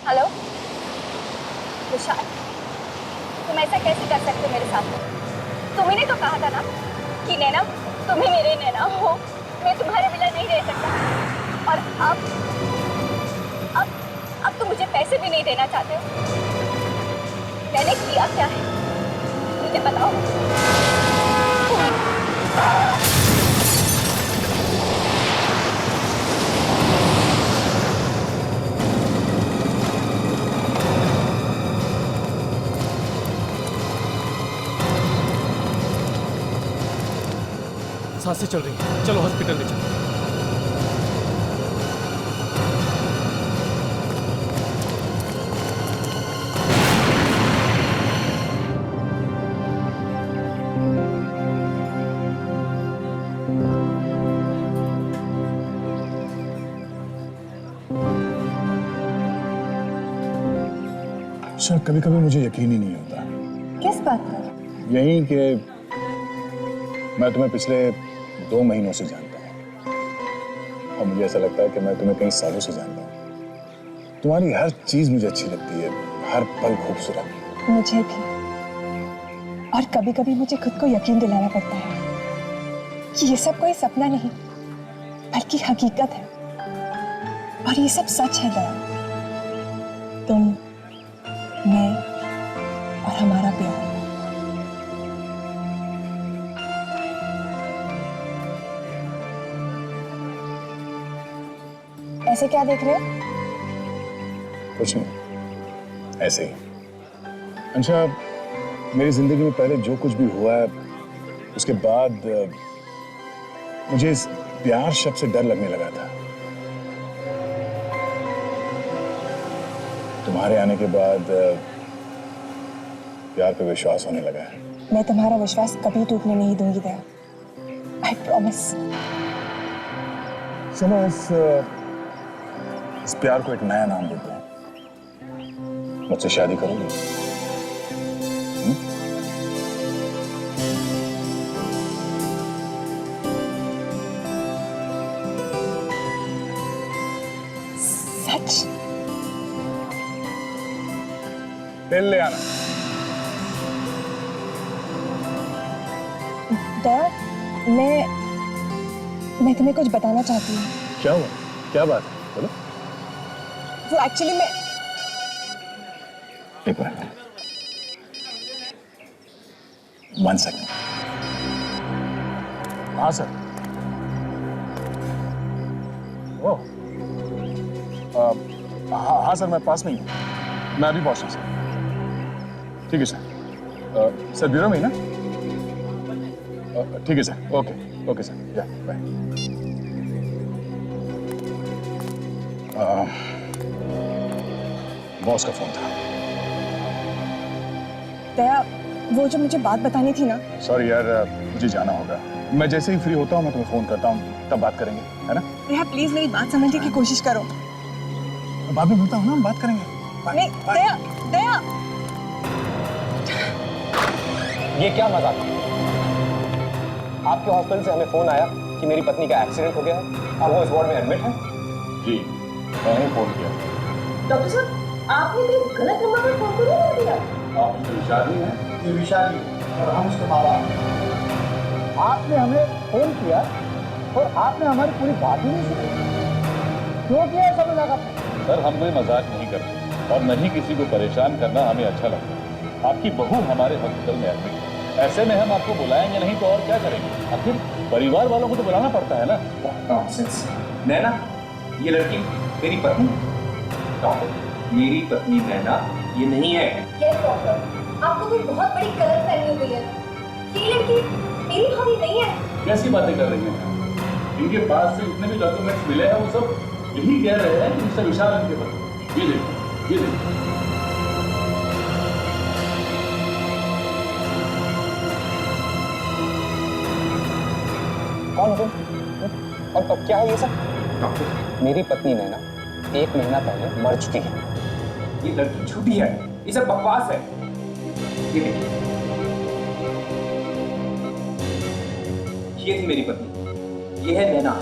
Hello विशाल, तुम ऐसा कैसे कर सकते हो मेरे साथ में? तुम्ही ने तो कहा था ना कि नैना तुम ही मेरे नैना हो, मैं तुम्हारे बिना नहीं रह सकता। और अब तुम मुझे पैसे भी नहीं देना चाहते हो। मैंने किया क्या है मुझे बताओ। सांसें चल रही हैं, चलो हॉस्पिटल ले चलो। सर कभी कभी मुझे यकीन ही नहीं होता। किस बात पर? यही कि मैं तुम्हें पिछले 2 महीनों से जानता हूँ और मुझे ऐसा लगता है कि मैं तुम्हें कई सालों से जानता हूँ। तुम्हारी हर चीज मुझे अच्छी लगती है, हर पल खूबसूरत। मुझे भी। और कभी कभी मुझे खुद को यकीन दिलाना पड़ता है कि ये सब कोई सपना नहीं बल्कि हकीकत है। और ये सब सच है दया। तुम, मैं और हमारा प्यार। ऐसे क्या देख रहे हो? कुछ नहीं, ऐसे ही। अंशा, मेरी जिंदगी में पहले जो कुछ भी हुआ है उसके बाद मुझे इस प्यार शब्द से डर लगने लगा था। तुम्हारे आने के बाद प्यार पे विश्वास होने लगा है। मैं तुम्हारा विश्वास कभी टूटने नहीं दूंगी दया। I promise. चलो इस प्यार को एक नया नाम देते हैं। मुझसे शादी करोगी? सच? बिल ले आना। दया, मैं तुम्हें कुछ बताना चाहती हूँ। क्या हुआ? क्या बात है? बोलो। वो एक्चुअली मैं एक मिनट, 1 सेकंड। हाँ सर। ओह, हाँ सर, मैं पास में ही हूँ। मैं अभी पहुंच रहा हूँ सर। ठीक है सर। सर ब्यूरो में ही ना? ठीक है सर। ओके ओके सर, या बाय। बॉस का फोन था। दया, वो जो मुझे बात बतानी थी ना। सॉरी यार, मुझे जाना होगा। मैं जैसे ही फ्री होता हूँ मैं तुम्हें फोन करता हूँ, तब बात करेंगे, है ना? दया प्लीज मेरी बात समझने की कोशिश करो। बाद में मिलता हूँ ना, हम बात करेंगे। नहीं दया, दया। ये क्या मजाक है? आपके हॉस्पिटल से हमें फोन आया कि मेरी पत्नी का एक्सीडेंट हो गया है और वो इस वार्ड में एडमिट है। जी, मैंने ही फोन किया। डॉक्टर साहब, आपने भी गलत नंबर पर फोन तो नहीं कर दिया? आप उसके विशाल ही हैं? ये विशाली और हम उसके बाबा। आपने हमें फोन किया और आपने हमारी पूरी बात ही नहीं सुनी। क्यों किया सब लगा? सर, हम कोई मजाक नहीं करते और नहीं किसी को परेशान करना हमें अच्छा लगता है। आपकी बहू हमारे हॉस्पिटल में एडमिट है, ऐसे में हम आपको बुलाएंगे नहीं तो और क्या करेंगे? आखिर परिवार वालों को तो बुलाना पड़ता है ना। नॉनसेंस। नैना, ये लड़की मेरी पत्नी? डॉक्टर, मेरी पत्नी नैना ये नहीं है। यस डॉक्टर, आपको भी बहुत बड़ी गलतफहमी हो गई है। ये लड़की मेरी भाभी नहीं है। कैसी बातें कर रही हैं? इनके पास से जितने भी डॉक्यूमेंट्स मिले हैं वो सब यही कह रहे हैं कि मिस्टर विशाल इनके पास। ये देखो, ये देखो। कौन हो? और क्या है ये सब? डॉक्टर, मेरी पत्नी नैना 1 महीना पहले मर चुकी है। ये लड़की झूठी है, ये सब बकवास है। ये देखिए, ये थी मेरी पत्नी, ये है नैना।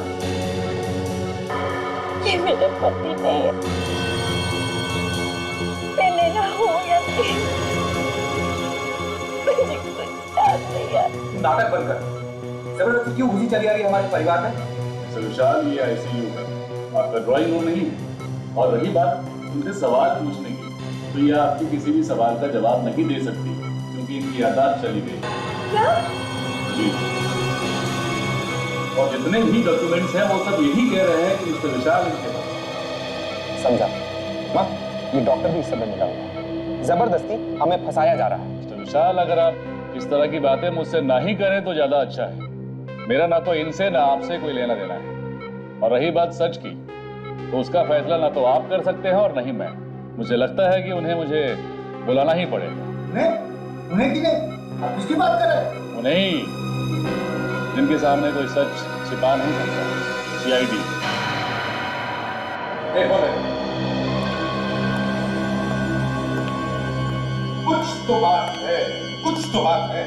ये मेरे पति नहीं है। नाटक बंद कर। जबरदस्ती क्यों घुसी चली आ रही है हमारे परिवार में? मिस्टर विशाल, ये आईसीयू है, आपका ड्राइंग रूम नहीं। और रही बात उनसे सवाल पूछने की, तो ये आपके किसी भी सवाल का जवाब नहीं दे सकती क्योंकि इनकी यादाश्त चली गई। क्या? जी। और जितने भी डॉक्यूमेंट्स हैं वो सब यही कह रहे हैं कि मिस्टर विशाल इनके पास। समझा? माँ, ये डॉक्टर भी इस समय मिला हुआ है। जबरदस्ती हमें फंसाया जा रहा है। मिस्टर विशाल, अगर आप इस तरह की बातें मुझसे ना ही करें तो ज्यादा अच्छा है। मेरा ना तो इनसे ना आपसे कोई लेना देना है। और रही बात सच की, तो उसका फैसला ना तो आप कर सकते हैं और ना ही मैं। मुझे लगता है कि उन्हें मुझे बुलाना ही पड़ेगा। उन्हें किन्हें? आप किसकी बात कर रहे हैं? उन्हें ही, जिनके सामने कोई सच छिपा नहीं सकता। सीआईडी। कुछ तो बात है, कुछ तो बात है।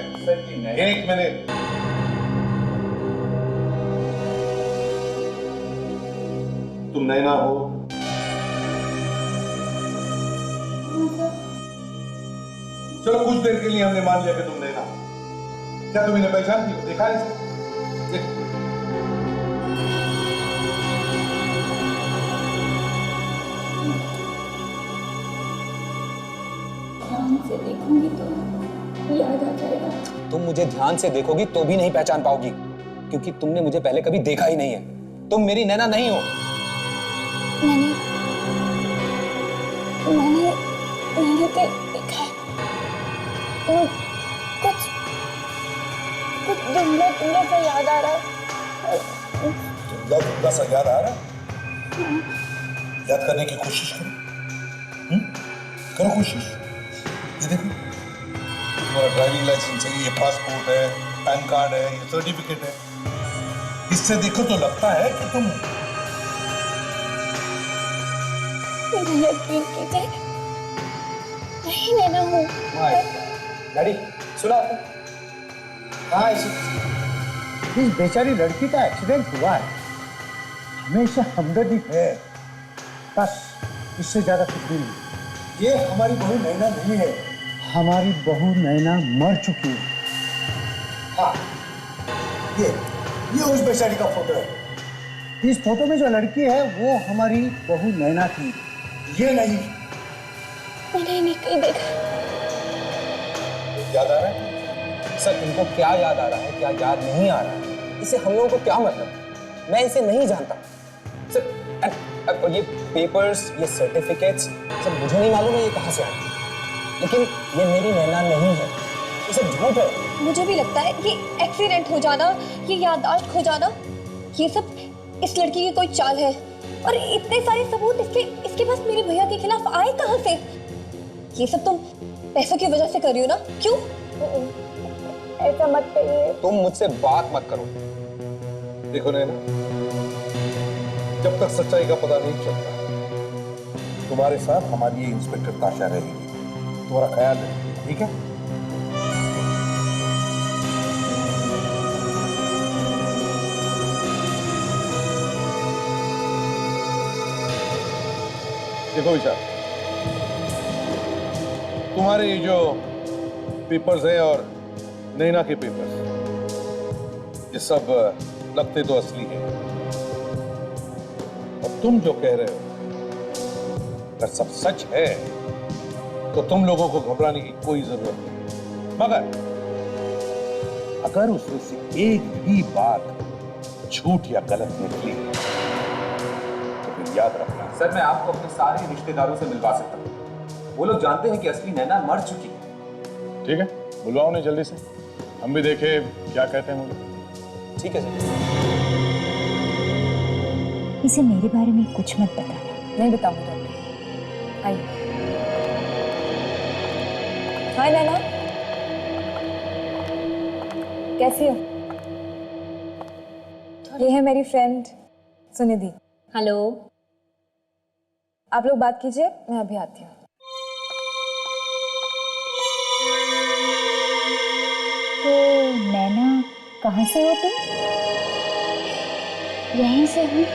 एक मिनट। तुम नैना हो? चलो कुछ देर के लिए हमने मान लिया कि तुम नैना हो। क्या तुम इन्हें पहचानती हो? देखा है इसे? ध्यान से देखूंगी तो याद आ जाएगा। तुम मुझे ध्यान से देखोगी तो भी नहीं पहचान पाओगी, क्योंकि तुमने मुझे पहले कभी देखा ही नहीं है। तुम मेरी नैना नहीं हो। मैंने देखा है। कुछ धुंधला सा याद आ रहा है। धुंधला सा याद आ रहा है? याद करने की कोशिश करो। करो कोशिश। ये देखो, तुम्हारा ड्राइविंग लाइसेंस है, ये पासपोर्ट है, पैन कार्ड है, ये सर्टिफिकेट है। इससे देखो तो लगता है कि तुम यकीन कीजिए, नहीं नैना हूँ। डैडी, सुना आपने? हाँ, इस बेचारी लड़की का एक्सीडेंट हुआ है, हमेशा हमदर्दी है, बस इससे ज्यादा कुछ भी नहीं। ये हमारी बहू नैना नहीं है, हमारी बहू नैना मर चुकी है। हाँ, ये उस बेचारी का फोटो है। इस फोटो में जो लड़की है वो हमारी बहू नैना थी, ये नहीं। मैंने नहीं कहीं देखा। याद आ रहा है? सर, इनको क्या याद आ रहा है, क्या याद नहीं आ रहा है, इससे हम लोगों को क्या मतलब? मैं इसे नहीं जानता सर। और ये पेपर्स, ये सर्टिफिकेट्स सब मुझे नहीं मालूम है ये कहाँ से आए, लेकिन ये मेरी नैना नहीं है, ये सब झूठ है। मुझे भी लगता है ये एक्सीडेंट हो जाना, ये याददाश्त खो जाना, ये सब इस लड़की की कोई चाल है। और इतने सारे सबूत इसके पास मेरे भैया के खिलाफ आए कहाँ से? ये सब तुम पैसों की वजह से कर रही हो ना? क्यों? ऐसा मत कहिए। तुम मुझसे बात मत करो। देखो नैना, जब तक सच्चाई का पता नहीं चलता, तुम्हारे साथ हमारी ये इंस्पेक्टर ताशा रहेगी। तुम्हारा ख्याल रखेगी, ठीक है? देखो विशाल, तुम्हारे ये जो पेपर्स हैं और नैना के पेपर्स, ये सब लगते तो असली हैं। और तुम जो कह रहे हो अगर सब सच है तो तुम लोगों को घबराने की कोई जरूरत नहीं। मगर अगर उसमें से एक भी बात झूठ या गलत निकली तो फिर याद रखना। सर, मैं आपको अपने सारे रिश्तेदारों से मिलवा सकता हूँ। वो लोग जानते हैं कि असली नैना मर चुकी है। ठीक है, बुलवाओ उन्हें जल्दी से, हम भी देखें क्या कहते हैं वो लोग। ठीक है सर। इसे मेरे बारे में कुछ मत बताना। नहीं बताऊंगी डॉक्टर। आइए। हाय नैना, कैसी हो? ये है मेरी फ्रेंड सुनिधि। हेलो। आप लोग बात कीजिए, मैं अभी आती हूँ। तो नैना, कहाँ से हो तुम? यहीं से हूँ।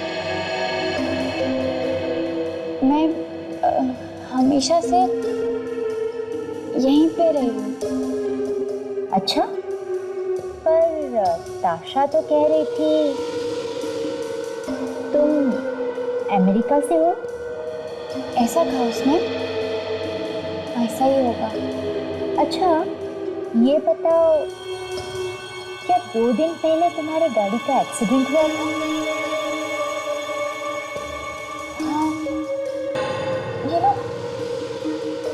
मैं हमेशा से यहीं पे रही हूँ। अच्छा, पर ताशा तो कह रही थी तुम अमेरिका से हो। ऐसा कहा उसने? ऐसा ही होगा। अच्छा ये बताओ, क्या 2 दिन पहले तुम्हारे गाड़ी का एक्सीडेंट हुआ था? हाँ,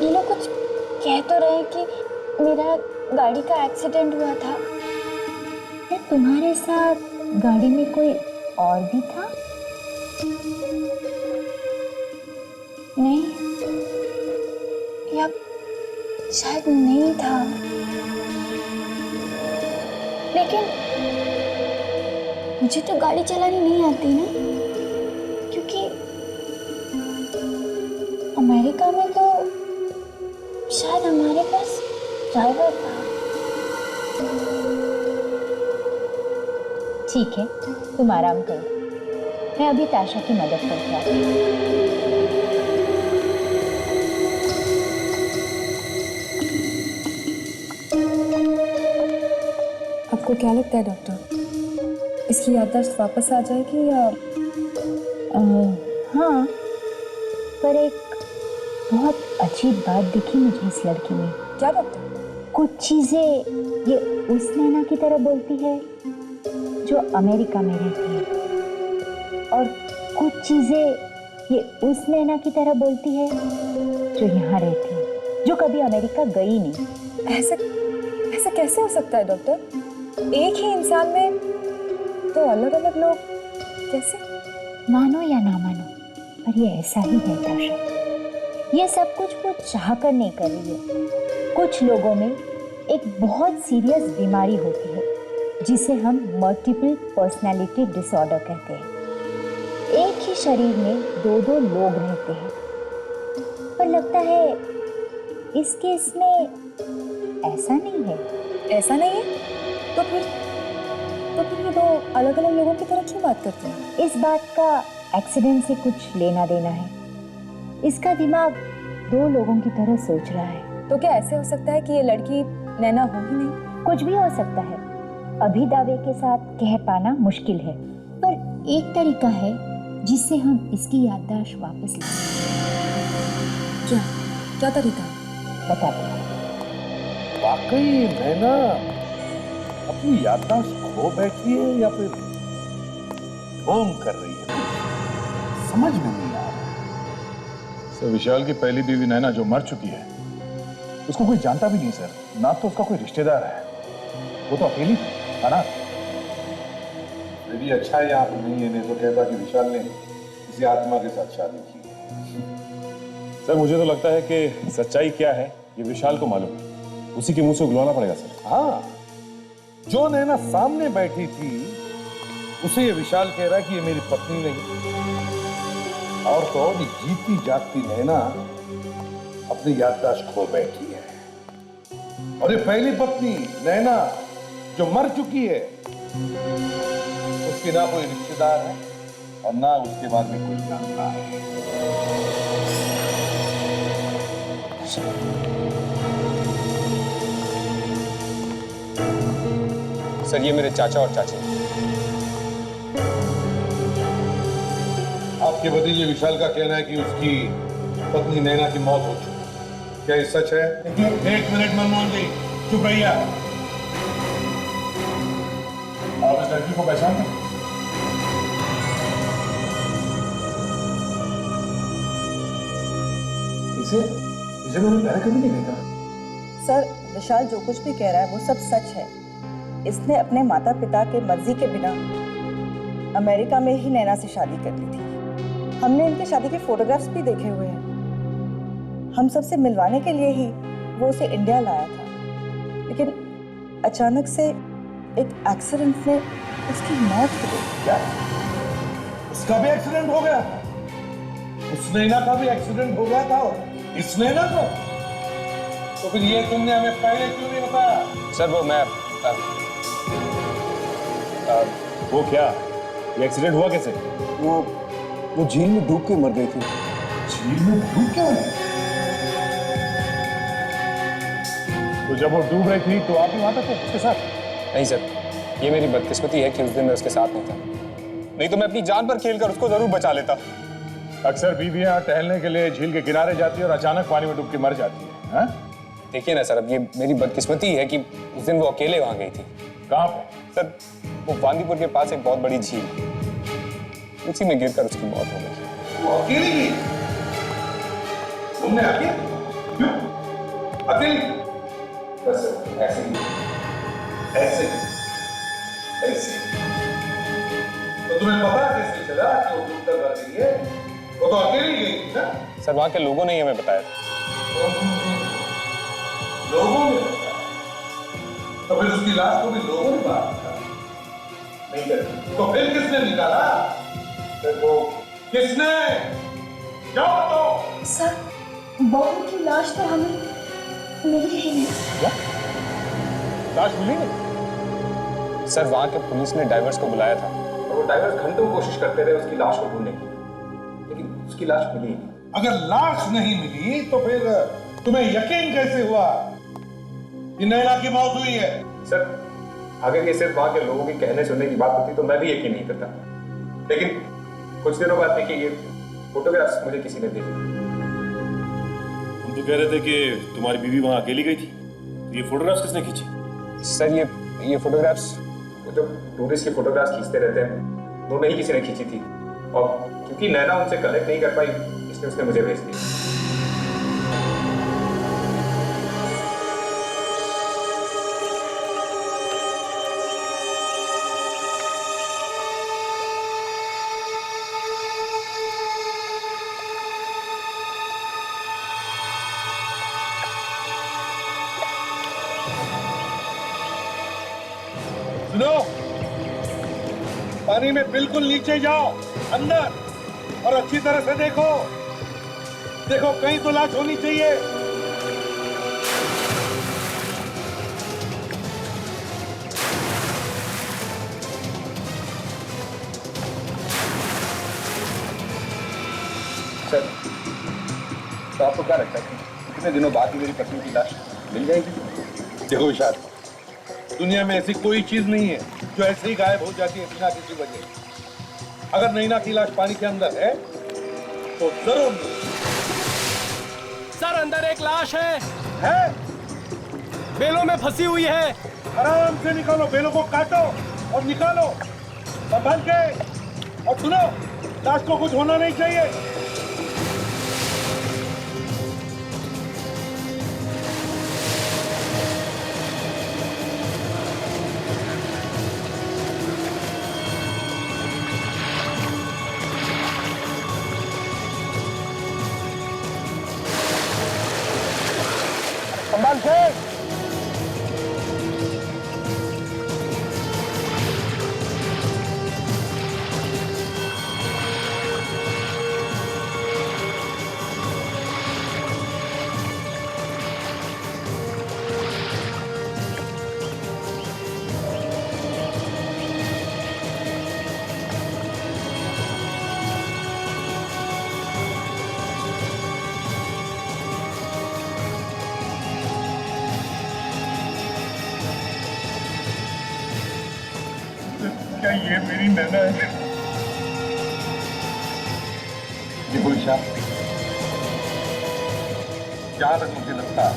ये लोग कुछ कह तो रहे कि मेरा गाड़ी का एक्सीडेंट हुआ था। क्या तुम्हारे साथ गाड़ी में कोई और भी था? नहीं, या शायद नहीं था, लेकिन मुझे तो गाड़ी चलानी नहीं आती ना, क्योंकि अमेरिका में तो शायद हमारे पास ड्राइवर था। ठीक है, तुम आराम करो, मैं अभी ताशा की मदद करके आती हूँ। आपको क्या लगता है डॉक्टर, इसकी याददाश्त वापस आ जाएगी या? हाँ, पर एक बहुत अजीब बात दिखी मुझे इस लड़की में। क्या डॉक्टर? कुछ चीजें ये उस नैना की तरह बोलती है जो अमेरिका में रहती है, और कुछ चीजें ये उस नैना की तरह बोलती है जो यहाँ रहती है, जो कभी अमेरिका गई नहीं। ऐसा कैसे हो सकता है डॉक्टर? एक ही इंसान में तो अलग अलग लोग कैसे? मानो या ना मानो, पर ये ऐसा ही है ताशा। ये सब कुछ वो चाह कर नहीं कर रही है। कुछ लोगों में एक बहुत सीरियस बीमारी होती है जिसे हम मल्टीपल पर्सनालिटी डिसऑर्डर कहते हैं। एक ही शरीर में 2-2 लोग रहते हैं, पर लगता है इस केस में ऐसा नहीं है। ऐसा नहीं है? तो फिर ये दो अलग अलग लोगों की तरह क्यों बात करते हैं? इस बात का एक्सीडेंट से कुछ लेना देना है। इसका दिमाग 2 लोगों की तरह सोच रहा है। तो क्या ऐसे हो सकता है कि ये लड़की नैना हो ही नहीं? कुछ भी हो सकता है, अभी दावे के साथ कह पाना मुश्किल है, पर एक तरीका है जिससे हम इसकी याददाश्त वापस ले सकते हैं। क्या तरीका? बता दो। वाकई नैना अपनी याददाश्त खो बैठी है या फिर ढोंग कर रही है, समझ में नहीं आ रहा। सर, विशाल की पहली बीवी नैना जो मर चुकी है, उसको कोई जानता भी नहीं सर, ना तो उसका कोई रिश्तेदार है, वो तो अकेली थी, है ना? यदि अच्छा है आप नहीं है, नहीं तो कहता कि विशाल ने किसी आत्मा के साथ शादी की है। सर, मुझे तो लगता है कि सच्चाई क्या है ये विशाल को मालूम है, उसी के मुंह से उगलवाना पड़ेगा सर। हाँ, जो नैना सामने बैठी थी उसे ये विशाल कह रहा है कि ये मेरी पत्नी नहीं, और तो और जीती जागती नैना अपनी याददाश्त खो बैठी है। और ये पहली पत्नी नैना जो मर चुकी है, उसकी ना कोई रिश्तेदार है और ना उसके बारे में कोई जानता है। सर, ये मेरे चाचा और चाची। आपके भतीजे विशाल का कहना है कि उसकी पत्नी नैना की मौत हो चुकी है। क्या ये सच है? एक मिनट मनमोहन जी, चुप रहिए। आप इस लड़की को पहचानते हैं? इसे मैंने पहले कभी नहीं देखा। सर, विशाल जो कुछ भी कह रहा है वो सब सच है। इसने अपने माता पिता के मर्जी के बिना अमेरिका में ही नैना से शादी कर ली थी। हमने इनके शादी के फोटोग्राफ्स भी देखे हुए हैं। हम सबसे मिलवाने के लिए ही वो उसे इंडिया लाया था, लेकिन अचानक से एक एक्सीडेंट में उसकी मौत हो गई। क्या? उसका भी एक्सीडेंट हो गया? उस नैना का भी एक्सीडेंट हो गया था और इस नैना का? तो फिर ये तुमने हमें पहले क्यों नहीं बताया? सर, वो मैं वो क्या, ये एक्सीडेंट हुआ कैसे? वो झील में डूब के मर गई थी। झील में डूब के मरी? तो जब वो डूब रही थी तो आप भी वहां पे थे उसके साथ? नहीं सर, ये मेरी बदकिस्मती है कि उस दिन मैं उसके साथ नहीं था, नहीं तो मैं अपनी जान पर खेलकर उसको जरूर बचा लेता। अक्सर बीवियां टहलने के लिए झील के किनारे जाती है और अचानक पानी में डूब के मर जाती है, हाँ? देखिए ना सर, अब ये मेरी बदकिस्मती है कि उस दिन वो अकेले वहां गई थी। कहाँ पे? सर, वो बांदीपुर के पास एक बहुत बड़ी झील, उसी में गिरकर उसकी मौत हो गई। वो अकेली गई? तुमने अकेले? क्यों? अकेली? बस ऐसे ही, ऐसे ऐसे। तो तुम्हें पता कैसे चला कि वो डूबकर मर गई है? वो तो अकेली गई थी ना? सर, वहां के लोगों ने ही हमें बताया था। लोगों ने बताया? तो फिर उसकी लाश को भी लोगों ने बात नहीं कर, तो फिर किसने निकाला? फिर वो किसने? जाओ तो। सर, बहू की लाश तो हमें मिली ही नहीं। लाश मिली नहीं? सर, वहां के पुलिस ने डाइवर्स को बुलाया था और वो डाइवर्स घंटों कोशिश करते रहे उसकी लाश को ढूंढने की, लेकिन उसकी लाश मिली ही नहीं। अगर लाश नहीं मिली तो फिर तुम्हें यकीन कैसे हुआ कि नैना की मौत हुई है? सर, अगर ये सिर्फ वहां के लोगों के कहने सुनने की बात होती तो मैं भी यकीन नहीं करता, लेकिन कुछ दिनों बाद देखिए ये फोटोग्राफ्स मुझे किसी ने भेजी। तुम तो कह रहे थे कि तुम्हारी बीवी वहां अकेली गई थी, तो ये फोटोग्राफ्स किसने खींची? सर, ये फोटोग्राफ्स जो टूरिस्ट की फोटोग्राफ्स खींचते रहते हैं, वो नहीं किसी ने खींची थी, और क्योंकि नैना उनसे कनेक्ट नहीं कर पाई इसलिए उसने मुझे भेज दी। सुनो, पानी में बिल्कुल नीचे जाओ, अंदर, और अच्छी तरह से देखो, देखो कहीं तो लाश होनी चाहिए। सर, तो आपको क्या लगता है कि कितने दिनों बाद ही मेरी पत्नी की लाश मिल जाएगी? देखो विशाल, दुनिया में ऐसी कोई चीज नहीं है जो ऐसे ही गायब हो जाती है बिना किसी वजह। अगर नैना की लाश पानी के अंदर है तो जरूर सर, अंदर एक लाश है, बेलों में फंसी हुई है। आराम से निकालो, बेलों को काटो और निकालो संभाल के। और सुनो, लाश को कुछ होना नहीं चाहिए। संभाल के। क्या ये मेरी नैना है? देखो ईशा, जहां तक मुझे लगता है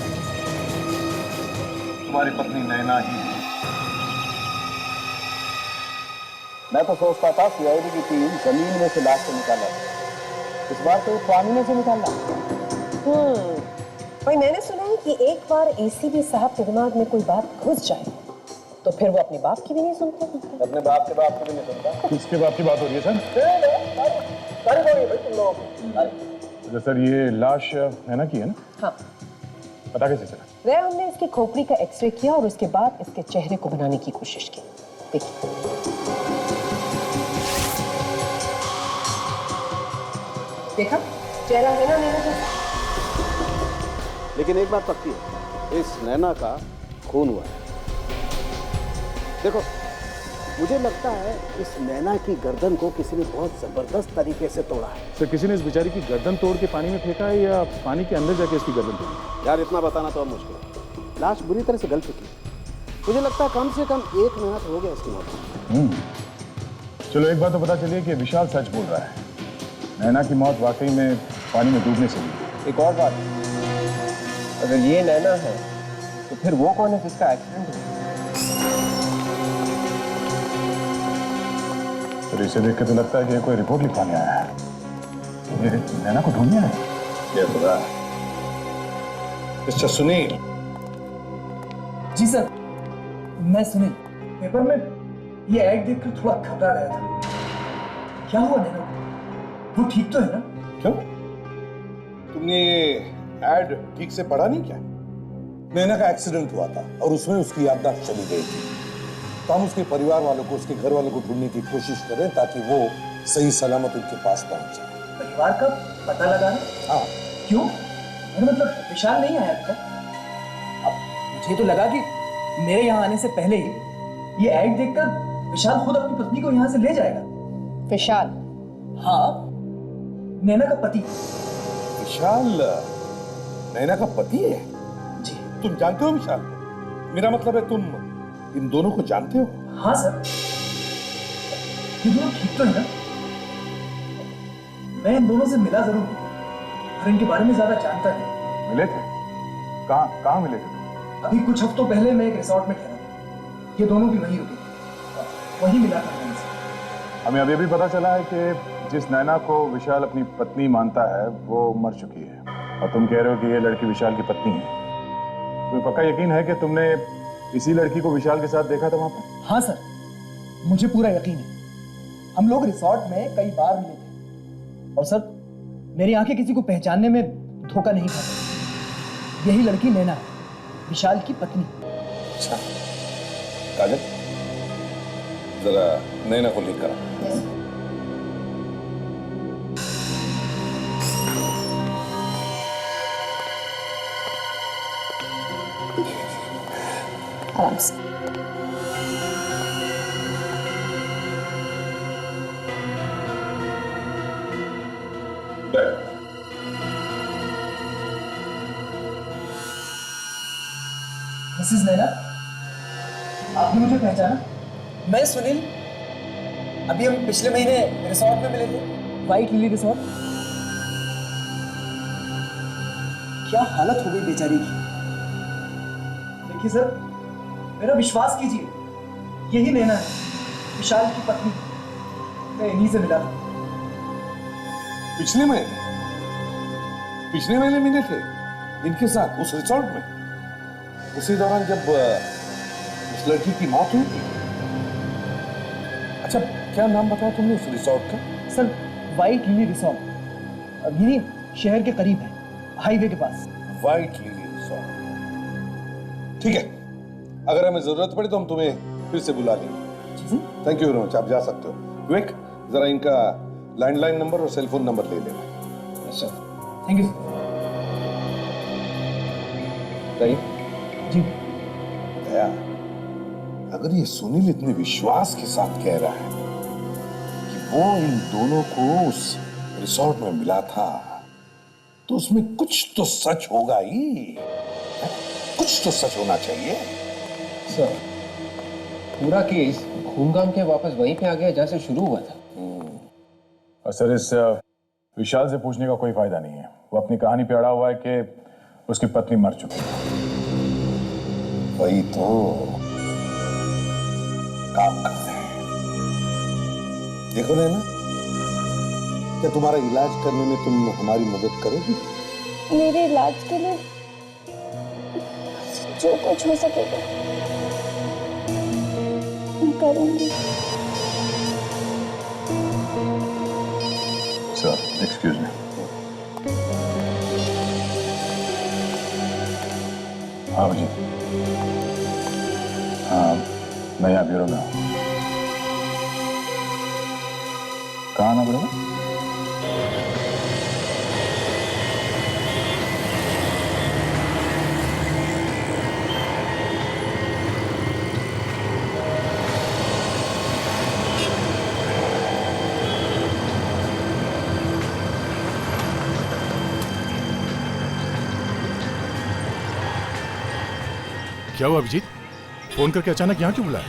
तुम्हारी पत्नी नैना ही है। मैं तो सोचता था सीआईडी की टीम जमीन में से लाश को निकाला, इस बार तो पानी में से निकाला। भाई मैंने सुना है कि एक बार एसीपी साहब के दिमाग में कोई बात घुस जाए तो फिर वो अपने बाप की भी नहीं सुनते। अपने बाप के बाप को भी नहीं सुनता। किसके बाप की बात हो रही है सर? भाई तुम लोग। अच्छा सर, ये लाश नैना की है ना? हाँ, पता कैसे चला? वह हमने इसकी खोपड़ी का एक्सरे किया और उसके बाद इसके चेहरे को बनाने की कोशिश की। देखिए, देखा चेहरा है ना नैना जैसा। लेकिन एक बात पक्की है, इस नैना का खून हुआ है। देखो, मुझे लगता है इस नैना की गर्दन को किसी ने बहुत जबरदस्त तरीके से तोड़ा है। सर, किसी ने इस बेचारी की गर्दन तोड़ के पानी में फेंका है या पानी के अंदर जाके इसकी गर्दन तोड़ी? यार इतना बताना तो अब मुश्किल है। लाश बुरी तरह से गल चुकी है। मुझे लगता है कम से कम 1 महीना तो हो गया इसकी मौत। चलो एक बात तो पता चलिए कि विशाल सच बोल रहा है। नैना की मौत वाकई में पानी में डूबने से हुई। एक और बात, अगर ये नैना है तो फिर वो कौन है जिसका एक्सीडेंट हुआ? तो इसे देख के तो लगता है कि ये कोई रिपोर्ट लिखवाने आया है। ये नैना को ढूंढने आया है। ये खुदा, मिस्टर सुनील। जी सर, मैं सुनील। पेपर में ये ऐड देखकर थोड़ा घबरा गया था। क्या हुआ नैना को? वो ठीक तो है ना? क्यों, तुमने ये एड ठीक से पढ़ा नहीं क्या? नैना का एक्सीडेंट हुआ था और उसमें उसकी याददाश्त चली गई थी। तो हम उसके परिवार वालों को, उसके घर वालों को ढूंढने की कोशिश करें ताकि वो सही सलामत उनके पास पहुंच जाए। परिवार का पता लगाना? हाँ। क्यों? अरे मतलब विशाल नहीं आया अभी तक? अब मुझे तो लगा कि मेरे यहाँ आने से पहले ही ये ऐड देखकर विशाल खुद अपनी पत्नी को यहाँ से ले जाएगा। विशाल? हाँ, नैना का पति। विशाल नैना का पति है? जी। तुम जानते हो विशाल को? मेरा मतलब है तुम इन दोनों को जानते हो? हाँ सर। ये दोनों ठीक तो है ना? मैं इन दोनों से मिला जरूर हूँ और इनके बारे में ज्यादा जानता नहीं। मिले थे? कहाँ मिले थे? अभी कुछ हफ्तों पहले मैं एक रिसोर्ट में ठहरा था। ये दोनों भी वहीं रुके थे, वहीं मिला था इनसे। हमें अभी भी पता चला है कि जिस नैना को विशाल अपनी पत्नी मानता है वो मर चुकी है, और तुम कह रहे हो कि ये लड़की विशाल की पत्नी है। तुम्हें पक्का यकीन है कि तुमने इसी लड़की को विशाल के साथ देखा था वहां पर? हाँ सर, मुझे पूरा यकीन है। हम लोग रिसोर्ट में कई बार मिले थे और सर मेरी आंखें किसी को पहचानने में धोखा नहीं खाती। यही लड़की नैना है, विशाल की पत्नी। अच्छा काजल, जरा नैना को लेकर आओ। आराम से। मिसेस नैना, आपने मुझे पहचाना? मैं सुनील। अभी हम पिछले महीने रिसोर्ट में मिले थे, व्हाइट लिली रिसोर्ट। क्या हालत हो गई बेचारी की। देखिए सर, मेरा विश्वास कीजिए, यही नैना है, विशाल की पत्नी। मैं इन्हीं से मिला था। पिछले महीने मिले थे इनके साथ उस रिसोर्ट में, उसी दौरान जब उस लड़की की मौत हुई थी। अच्छा, क्या नाम बताया तुमने उस रिसोर्ट का? सर, व्हाइट लिली रिसोर्ट, यही शहर के करीब है, हाईवे के पास। व्हाइट लिली रिसोर्ट, ठीक है। अगर हमें जरूरत पड़े तो हम तुम्हें फिर से बुला लेंगे। थैंक यू वेरी मच, आप जा सकते हो। विवेक, जरा इनका लैंडलाइन नंबर और सेल फोन नंबर ले लेना। सर, थैंक यू सही जी। दया, अगर ये सुनील इतने विश्वास के साथ कह रहा है कि वो इन दोनों को उस रिसोर्ट में मिला था, तो उसमें कुछ तो सच होगा ही। कुछ तो सच होना चाहिए। सर, पूरा केस घूम घाम के वापस वहीं पे आ गया जहां से शुरू हुआ था। और सर, इस विशाल से पूछने का कोई फायदा नहीं है। वो अपनी कहानी पे अड़ा हुआ है कि उसकी पत्नी मर चुकी है। वही तो काम करते हैं। देखो नैना, क्या तुम्हारा इलाज करने में तुम हमारी मदद करोगी? मेरे इलाज के लिए जो कुछ हो सकेगा मैं करूंगी। Sir, excuse me. हाँ जी, हाँ, मैं यहाँ ब्यूरो में हूँ। कहाँ आना पड़ेगा? क्या हुआ अभिजीत? फोन करके अचानक यहाँ क्यों बुलाया?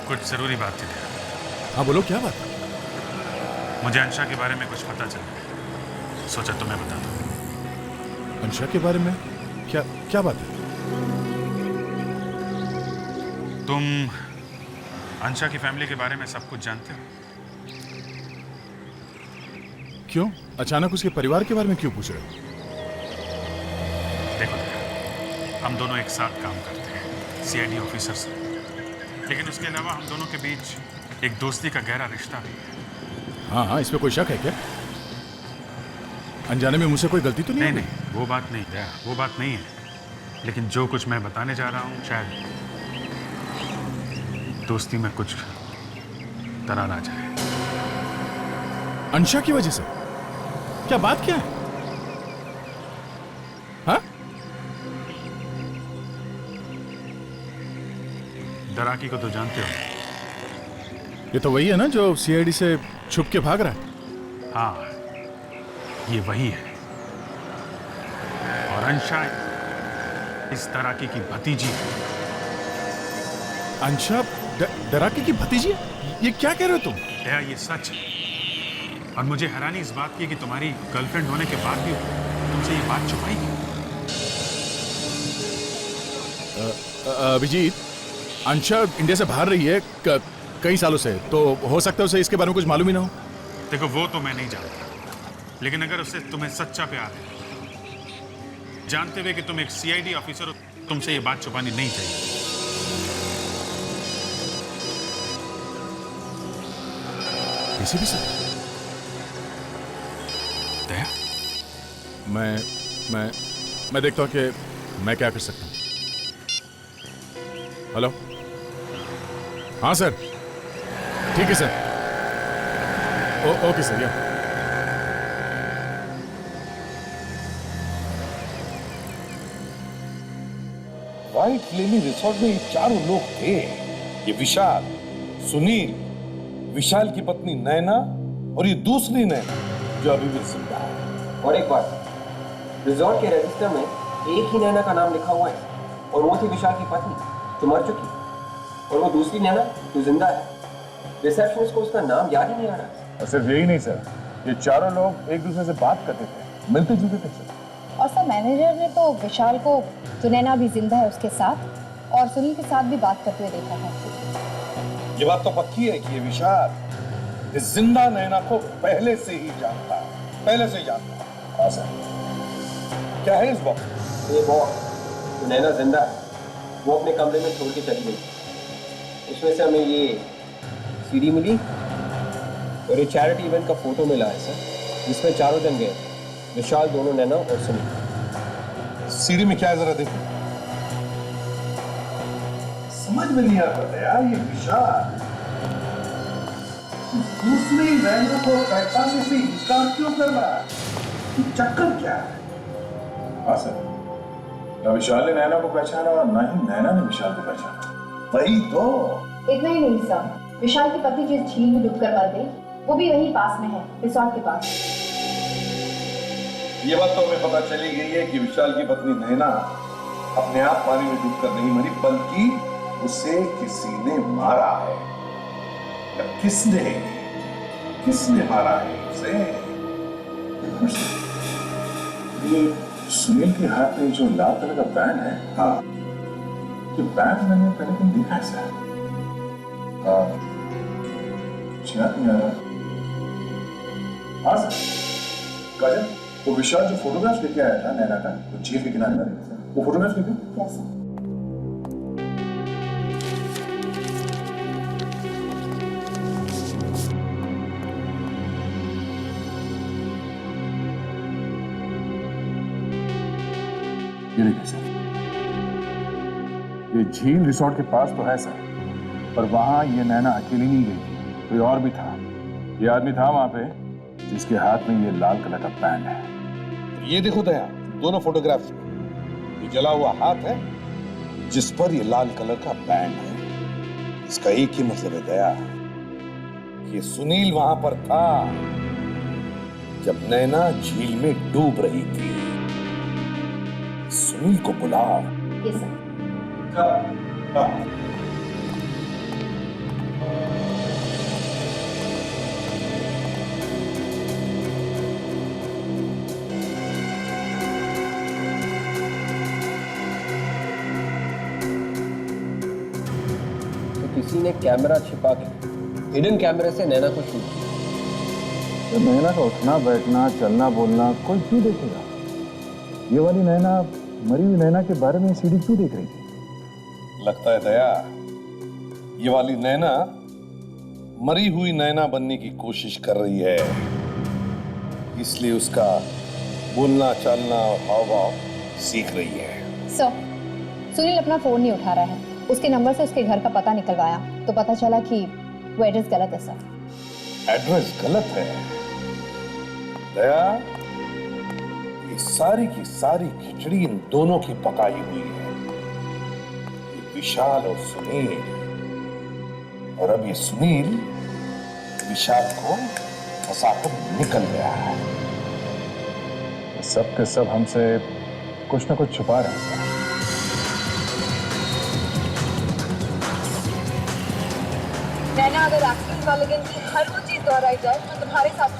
कुछ जरूरी बात थी। हाँ बोलो, क्या बात? मुझे अंशा के बारे में कुछ पता चला, सोचा तुम्हें बता दूं। अंशा के बारे में? क्या क्या बात है? तुम अंशा की फैमिली के बारे में सब कुछ जानते हो? क्यों अचानक उसके परिवार के बारे में क्यों पूछ रहे हो? देखो, हम दोनों एक साथ काम करते हैं, सीआईडी ऑफिसर से, लेकिन उसके अलावा हम दोनों के बीच एक दोस्ती का गहरा रिश्ता भी है। हाँ हाँ, इसमें कोई शक है क्या? अनजाने में मुझसे कोई गलती तो नहीं? नहीं, वो बात नहीं है, वो बात नहीं है। लेकिन जो कुछ मैं बताने जा रहा हूँ, शायद दोस्ती में कुछ दरार आ जाए। अंशा की वजह से? क्या बात क्या है? हाँ? दराकी को तो जानते हो? ये तो वही है ना जो सीआईडी से छुप के भाग रहा है? हाँ, ये वही है। और अंशा इस दराकी की भतीजी है। अंशा दराकी की भतीजी है? ये क्या कह रहे हो तुम? दया, ये सच है। और मुझे हैरानी इस बात की कि तुम्हारी गर्लफ्रेंड होने के बाद भी तुमसे ये बात छुपाई क्यों? अभिजीत, अंशा इंडिया से बाहर रही है कई सालों से, तो हो सकता है उसे इसके बारे में कुछ मालूम ही ना हो। देखो, वो तो मैं नहीं जानता, लेकिन अगर उससे तुम्हें सच्चा प्यार है, जानते हुए कि तुम एक सीआईडी ऑफिसर हो, तुमसे ये बात छुपानी नहीं चाहिए। किसी भी सर? दया, मैं देखता हूँ कि मैं क्या कर सकता हूँ। हेलो? हाँ सर, ठीक है सर। ओके सर, या व्हाइट लिली रिसोर्ट में ये चारों लोग थे। ये विशाल, सुनील, विशाल की पत्नी नैना और ये दूसरी नैना जो अभी भी जिंदा है। और एक बात, रिजॉर्ट के रजिस्टर में एक ही नैना का नाम लिखा हुआ है, और वो थी विशाल की पत्नी जो मर चुकी, और वो दूसरी नैना जो जिंदा है। रिसेप्शनिस्ट को उसका नाम याद ही नहीं आ रहा। और सिर्फ यही नहीं सर, ये चारों लोग एक दूसरे से बात करते थे, मिलते जुलते थे सर। और सर, मैनेजर ने तो विशाल को, जो नैना भी जिंदा है उसके साथ, और सुनील के साथ भी बात करते हुए देखा है। ये बात तो पक्की है कि ये विशाल इस जिंदा नैना को पहले से ही जानता है, पहले से ही जानता है। हाँ सर। क्या है इस बॉक्स? ये बॉक्स जो नैना जिंदा है, वो अपने कमरे में छोड़ के चली गई। उसमें से हमें ये सीडी मिली और ये चैरिटी इवेंट का फोटो मिला है सर, जिसमें चारों जन गए, विशाल, दोनों नैना और सुनील। सीडी में क्या है जरा देखो। समझ में नहीं आता यार, ये विशाल दूसरी नैना को पहचानने से इनकार क्यों कर रहा है? ये चक्कर क्या है? हाँ सर, ना विशाल ने नैना को पहचाना और ना ही नैना ने विशाल को पहचाना। वही तो। इतना ही नहीं सर, विशाल की पत्नी जिस झील में डूबकर मर गई, वो भी वहीं पास में है, रिसोर्ट के पास। ये बात तो हमें पता चली गई है कि विशाल की पत्नी नैना अपने आप पानी में डूबकर नहीं मरी, बल्कि उसे किसी ने मारा है। या किसने मारा है उसे? ये सुनील के हाथ में जो लाल कलर का बैंड है, हाँ, ये बैंड मैंने पहले कहीं देखा है सर। हाँ, याद नहीं आ रहा। हाँ सर, काजल, वो विशाल जो फोटोग्राफ लेके आया था नैना का, वो झील के किनारे में, वो फोटोग्राफ लेके? Yes sir. ये देखिए सर, ये झील रिसोर्ट के पास तो है सर, पर वहां ये नैना अकेली नहीं गई थी, कोई और भी था। ये आदमी था वहां पे जिसके हाथ में ये लाल कलर का बैंड है। ये देखो दया, दोनों फोटोग्राफ्स में ये जला हुआ हाथ है जिस पर ये लाल कलर का बैंड है। इसका एक ही मतलब है दया, कि सुनील वहां पर था जब नैना झील में डूब रही थी। सुनील को बुलाओ। Yes sir. तो किसी ने कैमरा छिपा के हिडन कैमरे से नैना को शूट किया। तो नैना का उठना बैठना चलना बोलना कोई क्यों देखेगा? ये वाली नैना मरी हुई नैना के बारे में सीडी क्यों देख रही थी? लगता है दया, ये वाली नैना मरी हुई नैना बनने की कोशिश कर रही है, इसलिए उसका बोलना चालना और हाव भाव सीख रही है। सर, सुनील अपना फोन नहीं उठा रहा है। उसके नंबर से उसके घर का पता निकलवाया तो पता चला कि वो एड्रेस गलत है सर। एड्रेस गलत है? दया, ये सारी की सारी खिचड़ी इन दोनों की पकाई हुई है, ये विशाल और सुनील। और अब ये सुनील विशाल को फंसाकर निकल गया है। सब के सब हमसे कुछ ना कुछ छुपा रहे हैं। नैना, अगर एक्टिंग वाले की हर वो चीज दोहराई जाए तो तुम्हारे साथ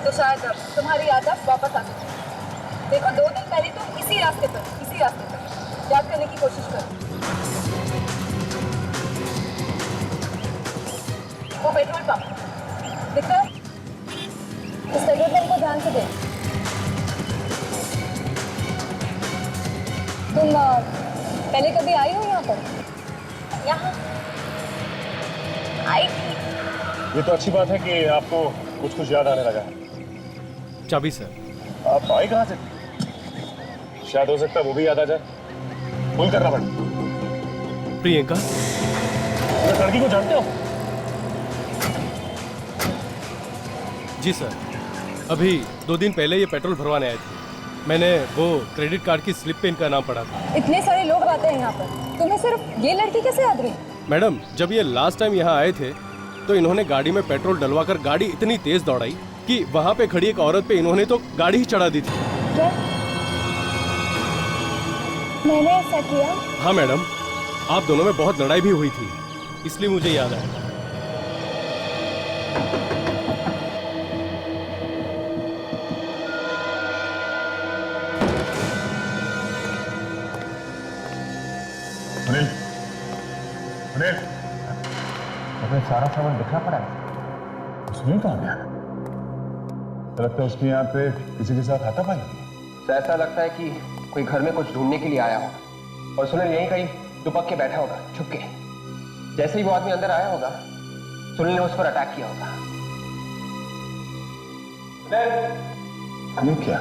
तो शायद अब तुम्हारी याददाश्त वापस आ सकती है। देखो, 2 दिन पहले तुम इसी रास्ते पर याद करने की कोशिश करो। वो पेट्रोल पंप दिखता है? उस पेट्रोल पंप को ध्यान से देख। तुम पहले कभी आई हो यहाँ पर? यहाँ आई थी। ये तो अच्छी बात है कि आपको कुछ कुछ याद आने लगा है। चाबी सर। आप आए कहाँ से? शायद हो सकता है वो भी याद आ जाए। फोन करना पड़े। प्रियंका, उस लड़की को जानते हो? जी सर, अभी 2 दिन पहले ये पेट्रोल भरवाने आए थे। मैंने वो क्रेडिट कार्ड की स्लिप पे इनका नाम पढ़ा था। इतने सारे लोग आते हैं यहाँ पर, तुम्हें सिर्फ ये लड़की कैसे याद रही? मैडम, जब ये लास्ट टाइम यहाँ आए थे तो इन्होंने गाड़ी में पेट्रोल डलवाकर गाड़ी इतनी तेज दौड़ाई कि वहां पे खड़ी एक औरत पे इन्होंने तो गाड़ी ही चढ़ा दी थी। क्या मैंने ऐसा किया? हाँ मैडम, आप दोनों में बहुत लड़ाई भी हुई थी, इसलिए मुझे याद आया। सुनील, सुनील, अपने सारा सामान दिखना पड़ा है। सुनील कहाँ गया? लगता है उसके यहाँ पे किसी के साथ हाथापाई हुई। तो ऐसा लगता है कि कोई घर में कुछ ढूंढने के लिए आया होगा और सुनील यहीं कहीं दुपक के बैठा होगा छुप के। जैसे ही वो आदमी अंदर आया होगा, सुनील ने उस पर अटैक किया होगा। ये क्या?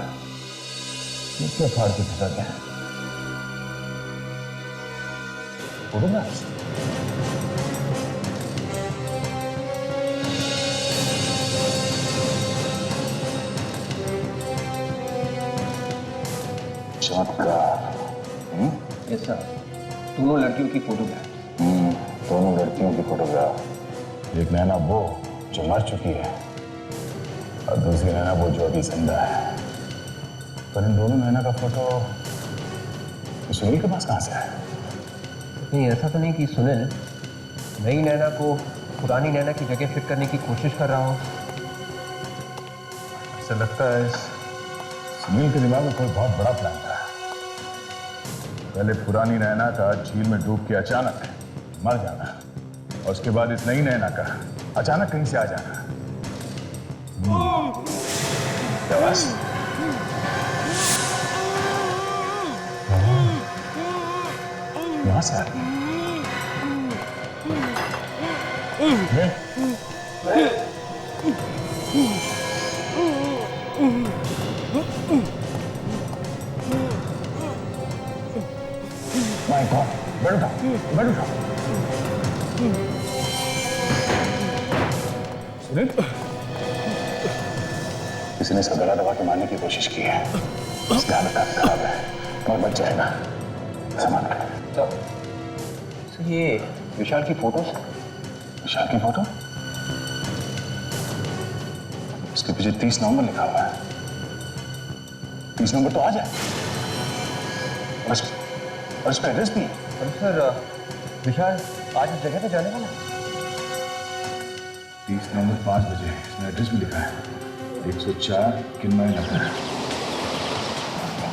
ये क्या फाड़ के फंसा गया? फोटोग्राफ्स? चमत्कार। यस सर, दोनों लड़कियों की फोटोग्राफ। दोनों लड़कियों की फोटोग्राफ। एक नैना वो जो मर चुकी है और दूसरी नैना वो जो अभी जिंदा है। पर इन दोनों नैना का फोटो सुनील के पास कहाँ से आया? नहीं, ऐसा तो नहीं कि सुनील नई नैना को पुरानी नैना की जगह फिट करने की कोशिश कर रहा हो। ऐसा लगता है सुनील के दिमाग में कोई बहुत बड़ा प्लान था। पहले पुरानी नैना का झील में डूब के अचानक मर जाना और उसके बाद इस नई नैना का अचानक कहीं से आ जाना। शाबाश। यहाँ से आ रही बैठ उठा, बैठ उठा। सुनील, किसी ने इसका गला दबा के मारने की कोशिश की है। इसका हालत काफी खराब है और बच जाएगा। सामान तो ये विशाल की फोटो? विशाल की फोटो? उसके पीछे 30 नवंबर लिखा हुआ है। 30 नवंबर तो आज है और इस पर एड्रेस भी है। सर विशाल आज इस जगह पे जाने वाला है? 30 नवंबर 5 बजे इसमें एड्रेस भी लिखा है 104 किन्मय नगर।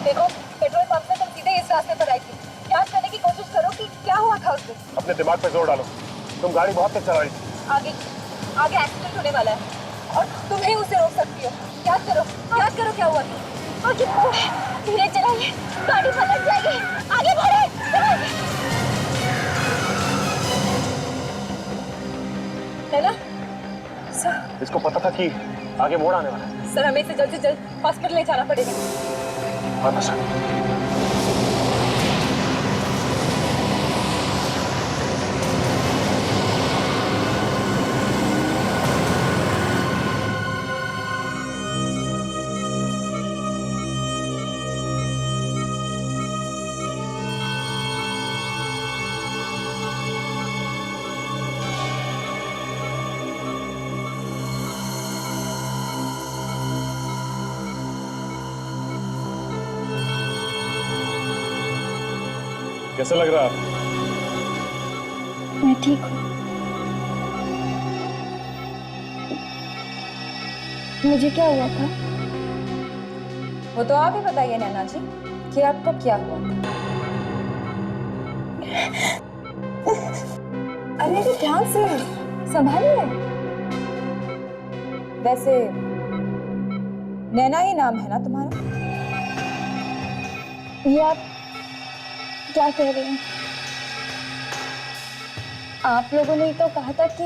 देखो पेट्रोल पंप से तुम सीधे इस रास्ते पर आई थी। याद करने की कोशिश करो कि क्या हुआ था उस दिन। अपने दिमाग पे जोर डालो, तुम गाड़ी बहुत तेज चला रही थी। आगे आगे एक्सीडेंट होने वाला है और तुम ही उसे रोक सकती हो। याद करो क्या हुआ था। आगे धीरे चलाइए, गाड़ी पलट जाएगी। आगे बढ़े। नैना सर, इसको पता था कि आगे मोड़ आने वाला है। सर हमें इसे जल्द से जल्द हॉस्पिटल ले जाना पड़ेगा। हाँ सर। कैसा लग रहा है? मैं ठीक हूँ। मुझे क्या हुआ था? वो तो आप ही बताइए नैना जी कि आपको क्या हुआ था। अरे ध्यान से संभालिए। वैसे नैना ही नाम है ना तुम्हारा? ये आप क्या कह रहे हैं? आप लोगों ने तो कहा था कि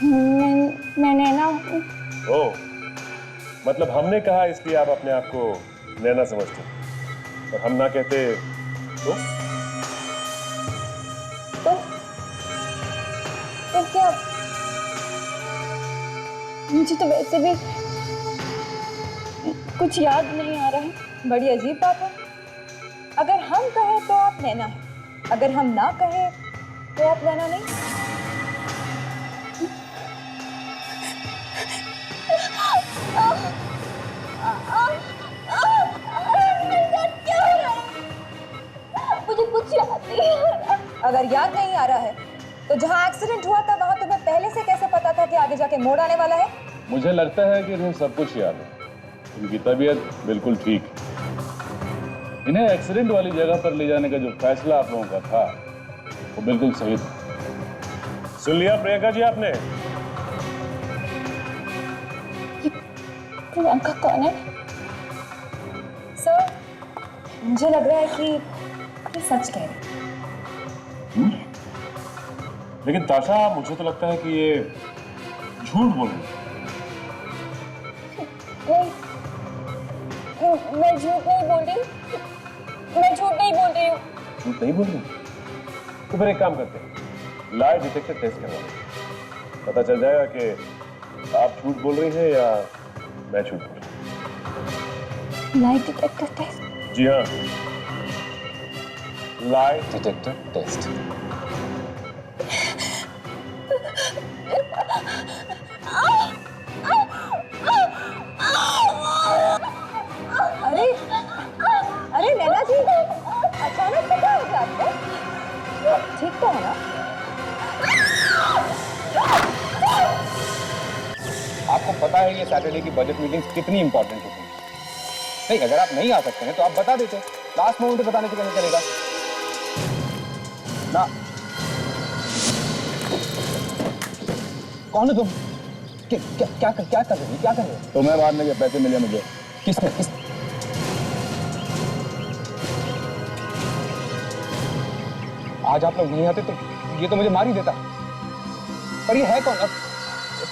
मैं नैना हूँ। ओह, मतलब हमने कहा इसलिए आप अपने आप को नैना समझते हैं और हम ना कहते तो क्या? मुझे तो वैसे भी कुछ याद नहीं आ रहा है। बड़ी अजीब बात है। अगर हम कहें तो आप नैना है, अगर हम ना कहें तो आप नैना नहीं। मुझे कुछ याद नहीं आ रहा। अगर याद नहीं आ रहा है तो जहां एक्सीडेंट हुआ था वहां तुम्हें पहले से कैसे पता था कि आगे जाके मोड़ आने वाला है? मुझे लगता है कि इन्हें सब कुछ याद है। इनकी तबीयत बिल्कुल ठीक है। इन्हें एक्सीडेंट वाली जगह पर ले जाने का जो फैसला आप लोगों का था वो बिल्कुल सही था। सुन लिया प्रियंका जी आपने? प्रियंका कौन है? सर मुझे लग रहा है कि ये सच कह रहे हैं। लेकिन ताशा, मुझे तो लगता है कि ये झूठ बोल रही है। मैं झूठ नहीं बोल रही हूँ। मैं झूठ नहीं बोल रही हूँ। झूठ नहीं बोल रही? तो फिर एक काम करते हैं, लाई डिटेक्टर टेस्ट करवा लें। पता चल जाएगा कि आप झूठ बोल रही हैं या मैं झूठ बोल रही हूँ। Lie detector test? जी हाँ, लाई डिटेक्टर टेस्ट। अरे अरे नैना जी, अचानक से क्या हो गया आपको? ठीक तो है ना? आपको पता है ये सैटरडे की बजट मीटिंग्स कितनी इंपॉर्टेंट होती है। नहीं, अगर आप नहीं आ सकते हैं तो आप बता देते। लास्ट मोमेंट पे बताने से कैसे चलेगा ना? कौन हो तुम? क्या कर रहे हो? तुम्हें मारने के पैसे मिले मुझे। किसने? आज आप लोग नहीं आते तो ये तो मुझे मार ही देता। पर ये है कौन? अब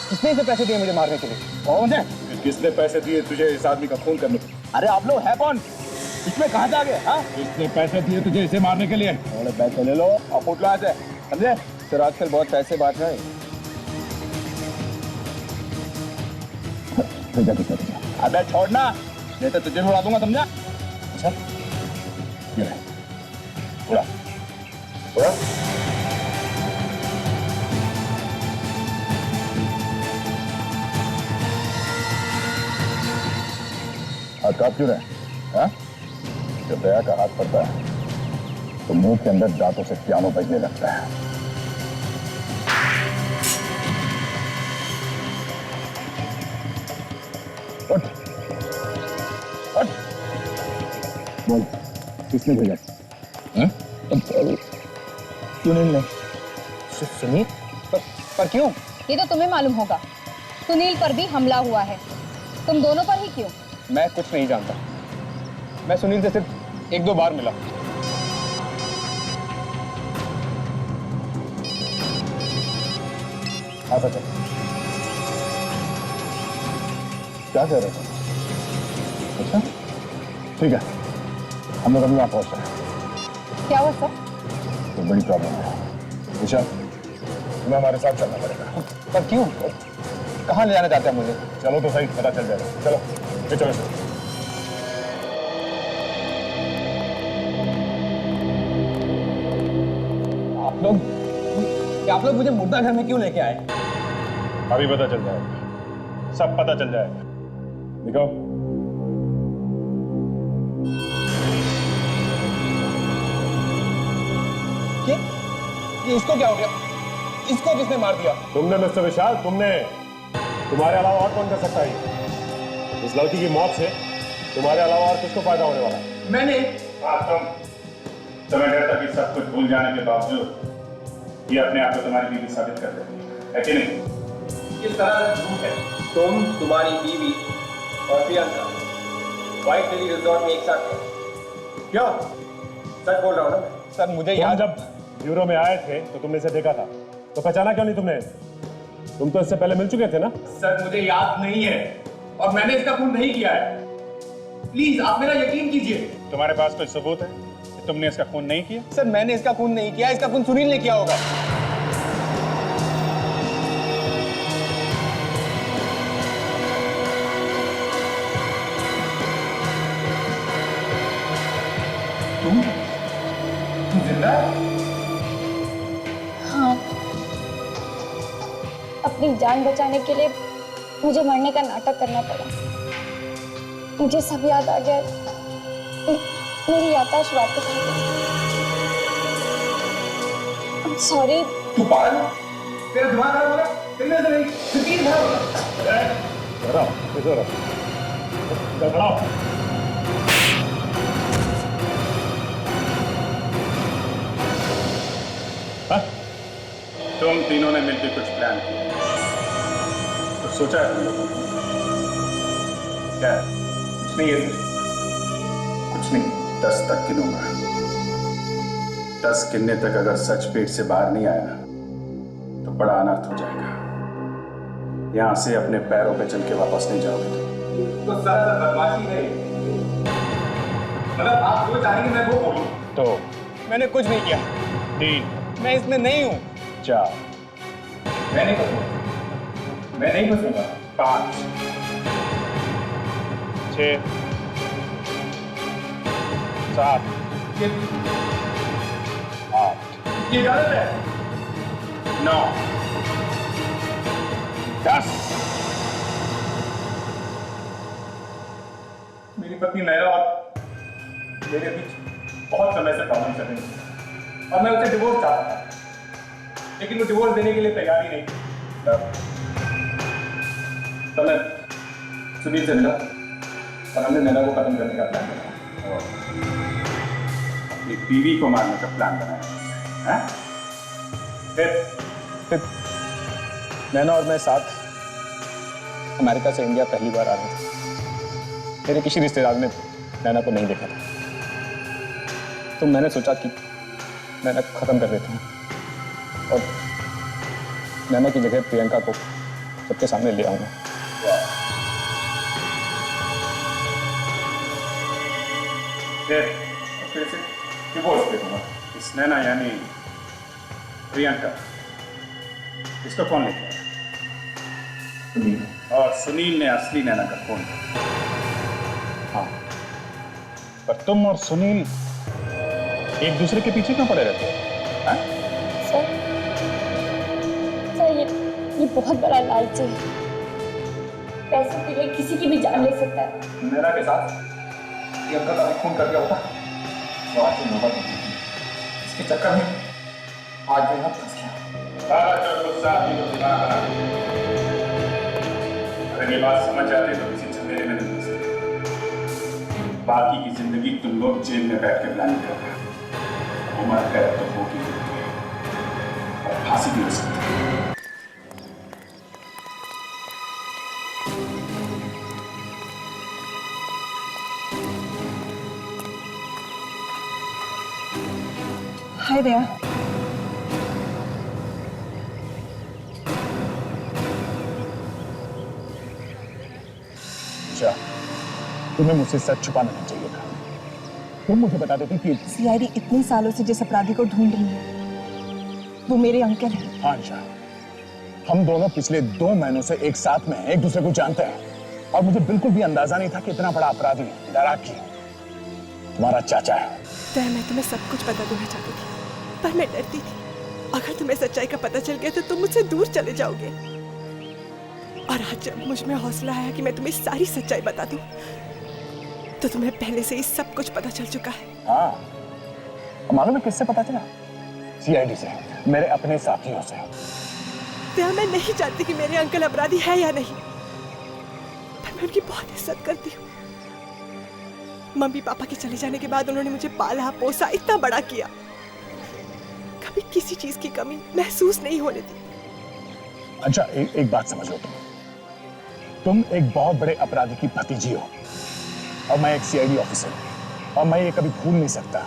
किसने इसे पैसे दिए मुझे मारने के लिए? कौन है? किसने पैसे दिए तुझे इस आदमी का खून करने के? अरे आप लोग है कौन? इसमें कहाँ जा गए? हाँ, किसने पैसे दिए तुझे इसे मारने के लिए? थोड़े पैसे ले लो और फुट लो ऐसे, समझे? सर आजकल बहुत पैसे बांट रहे हैं। अबे छोड़ना, नहीं तो तुझे भी उड़ा दूंगा, समझा? अच्छा, ये रहे, उड़ा उड़ा। हाथ कांप क्यों रहे? हाँ? जब दया का हाथ पड़ता है तो मुंह के अंदर दांतों से पियानो बजने लगता है। उठ, उठ। बोल, किसने भेजा? हैं? सुनील ने। सुनील? पर क्यों? ये तो तुम्हें मालूम होगा। सुनील पर भी हमला हुआ है, तुम दोनों पर ही क्यों? मैं कुछ नहीं जानता। मैं सुनील से सिर्फ 1-2 बार मिला। हाँ सच है। क्या कह रहे थे? अच्छा, ठीक है, हम लोग अभी वहां पहुंच रहे हैं। क्या हुआ सर? तो बड़ी प्रॉब्लम है दिशा, तुम्हें हमारे साथ चलना पड़ेगा। पर क्यों? कहाँ ले जाना चाहते हैं मुझे? चलो तो सही, पता चल जाएगा। चलो, ये चलो। आप लोग मुझे मुर्दा घर में क्यों लेके आए? अभी पता चल जाएगा, सब पता चल जाएगा। दिखाओ। ये इसको क्या हो गया? इसको किसने मार दिया? तुमने मिस्टर विशाल, तुमने। तुम्हारे अलावा और कौन कर सकता है? इस लड़की की मौत से तुम्हारे अलावा और किसको फायदा होने वाला है? मैंने। तुम्हें डर था कि सब कुछ भूल जाने के बावजूद ये अपने आप को तुम्हारी बीवी साबित कर देती है कि नहीं? किस तरह से झूठ है? तुम, तुम्हारी बीवी और प्रियंका व्हाइट लिली रिजॉर्ट में एक साथ थे। क्या? सच बोल रहा हूँ ना? सर मुझे याद। जब ब्यूरो में आए थे तो तुमने इसे देखा था, तो पहचाना क्यों नहीं तुमने? तुम तो इससे पहले मिल चुके थे ना? सर मुझे याद नहीं है और मैंने इसका खून नहीं किया है। प्लीज आप मेरा यकीन कीजिए। तुम्हारे पास कोई सबूत है कि तुमने इसका खून नहीं किया? सर मैंने इसका खून नहीं किया, इसका खून सुनील ने किया होगा। तुम जिंदा है? हाँ, अपनी जान बचाने के लिए मुझे मरने का नाटक करना पड़ा। मुझे सब याद आ गया। मेरी याददाश्त वापस आ गई। I'm sorry। तू पागल है? तेरा दिमाग खराब हो गया? तेरे से नहीं, यकीन खराब हो गया। डराओ, किधर हो? डराओ। तुम तीनों ने मिलकर कुछ प्लान किया, तो सोचा है तुम लोगों ने? क्या है? कुछ नहीं है। कुछ नहीं। 10 तक गिनूंगा। 10 गिनने तक अगर सच पेट से बाहर नहीं आया तो बड़ा अनर्थ हो जाएगा। यहां से अपने पैरों पे चल के वापस नहीं जाओगे तो सर बदमाशी नहीं, मतलब आप जो चाहेंगे मैं वो बोलूं। तो मैंने कुछ नहीं किया। 3, मैं इसमें नहीं हूं। 4, मैं नहीं फंसूंगा। मैं नहीं फंसूंगा। 5, 6, 7, 8, ये गलत है। 9, 10। मेरी पत्नी नैना और मेरे बीच बहुत समय से प्रॉब्लम चल रही थी और मैं उसे डिवोर्स चाहता था, लेकिन वो डिवोर्स देने के लिए तैयार ही नहीं थी। तब मैं सुनील से मिला और हमने नैना को खत्म करने का प्लान बनाया। अपनी बीवी को मारने का प्लान बनाया है? फिर नैना और मैं साथ अमेरिका से इंडिया पहली बार आ रहे थे। मेरे किसी रिश्तेदार ने नैना को नहीं देखा था, तो मैंने सोचा कि नैना को खत्म कर देता हूँ और नैना की जगह प्रियंका को सबके सामने ले आऊंगा। फिर से डिवोर्स दे दूंगा। इस नैना यानी प्रियंका, इसको कौन लेके आया? सुनील। और सुनील ने असली नैना का खून किया। हाँ, पर तुम और सुनील एक दूसरे के पीछे क्यों पड़े रहते हो? सर ये बहुत बड़ा लालच है। पैसों के लिए किसी की भी जान ले सकता है। नैना के साथ प्रियंका का भी खून कर दिया होता तो आज से नौबत नहीं थी। इसके चक्कर में आज मैं फंस गया। सारा जो गुस्सा अभी तो दिमाग बना दिया। अगर ये बात समझ जाते तो किसी झमेले में नहीं फंसते। बाकी की जिंदगी तुम लोग जेल में बैठ के प्लानिंग कर रहे हो। उम्र कैद तो होगी और फांसी भी हो सकती है। हाय दया। अच्छा, तुम्हें मुझसे सच छुपाना नहीं चाहिए था। तुम मुझे बता देती कि सीआईडी इतने सालों से जिस अपराधी को ढूंढ रही है वो मेरे अंकल हैं। हाँ अंशा, हम दोनों पिछले 2 महीनों से एक साथ में हैं, एक दूसरे को जानते हैं और मुझे बिल्कुल भी अंदाजा नहीं था कि इतना बड़ा अपराधी डराकी तुम्हारा चाचा है। दया, मैं तुम्हें सब कुछ बता देना चाहती थी पर मैं डरती थी अगर तुम्हें सच्चाई का पता चल गया तो तुम मुझसे दूर चले जाओगे। और आज जब मुझ में हौसला आया कि मैं तुम्हें सारी सच्चाई बता दूं, तो तुम्हें पहले से ही सब कुछ पता चल चुका है। हाँ, मालूम है किससे पता चला? सीआईडी से, मेरे अपने साथियों से। दया, मैं नहीं जानती कि मेरे अंकल अपराधी है या नहीं, पर मैं उनकी बहुत इज्जत करती हूँ। मम्मी पापा के चले जाने के बाद उन्होंने मुझे पाला पोसा, इतना बड़ा किया, कभी किसी चीज की कमी महसूस नहीं होने दी। अच्छा, एक बात समझ लो, तुम एक बहुत बड़े अपराधी की भतीजी हो और मैं एक सीआईडी ऑफिसर हूं और मैं ये कभी भूल नहीं सकता।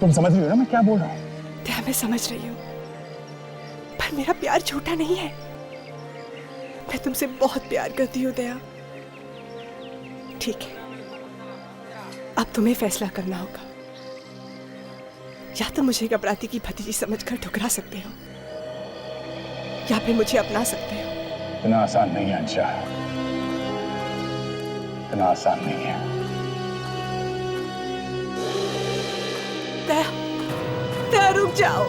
तुम समझ रही हो ना मैं क्या बोल रहा हूँ? दया, मैं समझ रही हूँ पर मेरा प्यार झूठा नहीं है। मैं तुमसे बहुत प्यार करती हूँ दया। ठीक है, अब तुम्हें फैसला करना होगा। या तो मुझे एक अपराधी की भतीजी समझकर ठुकरा सकते हो या फिर मुझे अपना सकते हो। इतना आसान नहीं है अंशा, इतना आसान नहीं है। दया, दया रुक जाओ।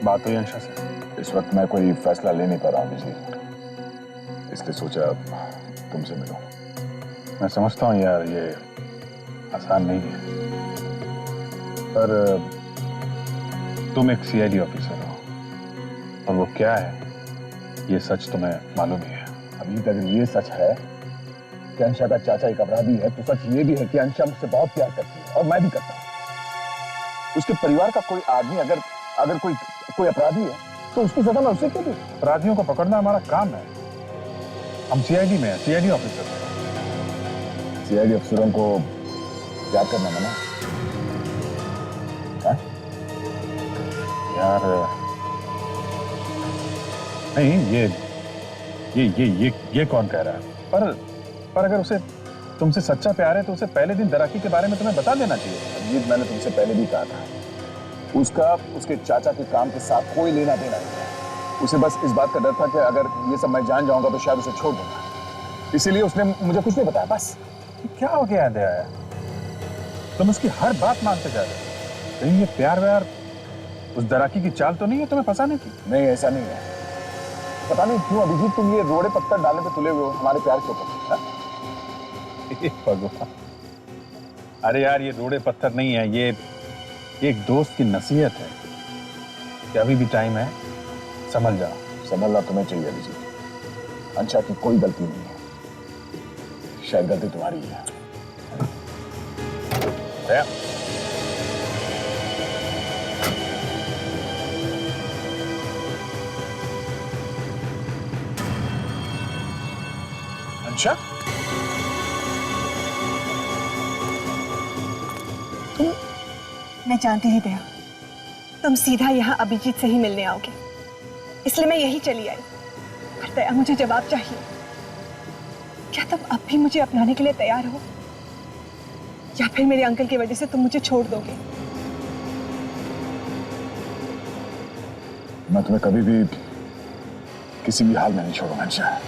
बात हुई अंशा से। इस वक्त मैं कोई फैसला ले नहीं पा रहा हूँ बिजली, इसलिए सोचा तुमसे मिलूं। मैं समझता हूँ यार ये आसान नहीं है, पर तुम एक सीआईडी ऑफिसर हो और वो क्या है ये सच तुम्हें मालूम ही है। अभी अगर ये सच है कि अंशा का चाचा एक अपराधी है तो सच ये भी है कि अंशा मुझसे बहुत प्यार करती है और मैं भी करता हूँ। उसके परिवार का कोई आदमी अगर कोई अपराधी है तो उसकी सजा मैं उसे क्यों दूं? अपराधियों को पकड़ना हमारा काम है। हम सीआईडी में हैं, सीआईडी ऑफिसर हैं। सीआईडी अफसरों को प्यार करना मना है? यार नहीं, ये कौन कह रहा है? पर अगर उसे तुमसे सच्चा प्यार है तो उसे पहले दिन दराकी के बारे में तुम्हें बता देना चाहिए। ये मैंने तुमसे पहले भी कहा था, उसका उसके चाचा के काम के साथ कोई लेना देना नहीं है। उसे बस इस बात का डर था कि अगर ये सब मैं जान जाऊंगा तो शायद उसे छोड़ दूंगा, इसीलिए उसने मुझे कुछ नहीं बताया। बस क्या हो गया है दया, तुम उसकी हर बात मानते जा रहे हो। कहीं ये प्यार व्यार उस दराकी की चाल तो नहीं है तुम्हें फंसाने की? नहीं, ऐसा नहीं है। पता नहीं क्यों अभिजीत तुम ये रोड़े पत्थर डालने पे तुले हुए हो हमारे प्यार के ऊपर। भगवान, अरे यार ये रोड़े पत्थर नहीं है, ये एक दोस्त की नसीहत है कि अभी भी टाइम है, संभल जाओ। संभलना तुम्हें चाहिए अभिजीत, अंशा की कोई गलती नहीं है, शायद गलती तुम्हारी है। अंशा, मैं जानती थी दया तुम सीधा यहाँ अभिजीत से ही मिलने आओगे, इसलिए मैं यही चली आई। पर दया, मुझे जवाब चाहिए। क्या तुम अब भी मुझे अपनाने के लिए तैयार हो या फिर मेरे अंकल की वजह से तुम मुझे छोड़ दोगे? मैं तुम्हें कभी भी किसी भी हाल में नहीं छोड़ूंगा अंशा।